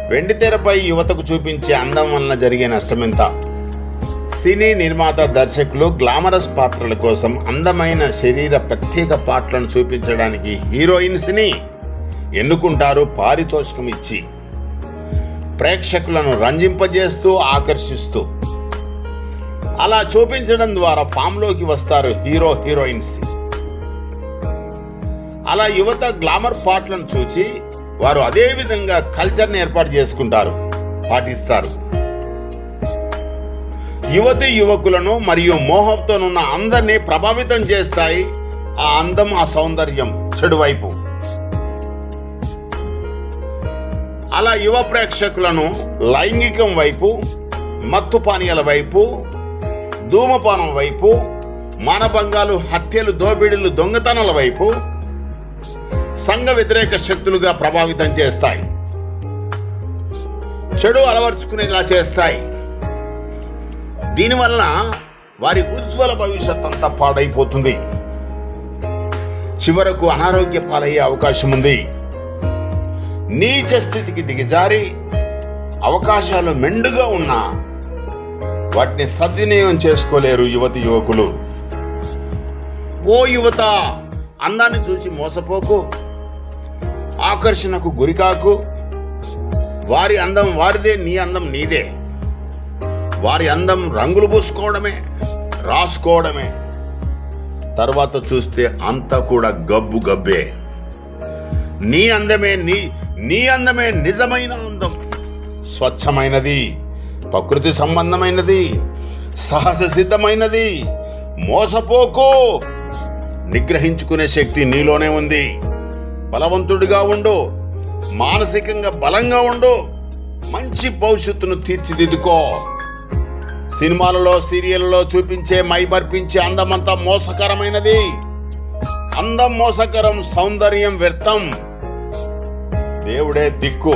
వెండితెరపై యువతకు చూపించే అందం వలన జరిగే నష్టమెంత? సినీ నిర్మాత, దర్శకులు గ్లామరస్ పాత్రల కోసం అందమైన శరీర ప్రత్యేక పాటలను చూపించడానికి హీరోయిన్స్ని ఎన్నుకుంటారు పారితోషికం ఇచ్చి, ప్రేక్షకులను రంజింపజేస్తూ ఆకర్షిస్తూ. అలా చూపించడం ద్వారా ఫామ్లోకి వస్తారు హీరోయిన్స్. అలా యువత గ్లామర్ పాటలను చూచి వారు అదే విధంగా కల్చర్ని ఏర్పాటు చేసుకుంటారు, పాటిస్తారు. యువతి యువకులను మరియు మోహంతోనున్న అందరినీ ప్రభావితం చేస్తాయి ఆ అందం, ఆ సౌందర్యం చెడు వైపు. అలా యువ ప్రేక్షకులను లైంగికం వైపు, మత్తు పానీయాల వైపు, ధూమపానం వైపు, మానభంగాలు, హత్యలు, దోపిడీలు, దొంగతనాల వైపు, సంఘ వ్యతిరేక శక్తులుగా ప్రభావితం చేస్తాయి. చెడు అలవర్చుకునేలా చేస్తాయి. దీనివల్ల వారి ఉజ్వల భవిష్యత్ అంతా పాడైపోతుంది. చివరకు అనారోగ్య పాలయ్యే అవకాశం ఉంది. నీచ స్థితికి దిగజారి అవకాశాలు మెండుగా ఉన్నా వాటిని సద్వినియోగం చేసుకోలేరు యువతి యువకులు. ఓ యువత, అందాన్ని చూసి మోసపోకు, ఆకర్షణకు గురికాకు. వారి అందం వారిదే, నీ అందం నీదే. వారి అందం రంగులు పూసుకోవడమే, రాసుకోవడమే. తర్వాత చూస్తే అంతా కూడా గబ్బు గబ్బే. నీ అందమే నిజమైన అందం. స్వచ్ఛమైనది, ప్రకృతి సంబంధమైనది, సహజ సిద్ధమైనది. మోసపోకు. నిగ్రహించుకునే శక్తి నీలోనే ఉంది. బలవంతుడిగా ఉండు, మానసికంగా బలంగా ఉండు. మంచి భవిష్యత్తును తీర్చిదిద్దుకో. సినిమాలలో, సీరియల్లో చూపించే మైమర్పించే అందమంతా మోసకరమైనది. అందం మోసకరం, సౌందర్యం వ్యర్థం. దేవుడే దిక్కు.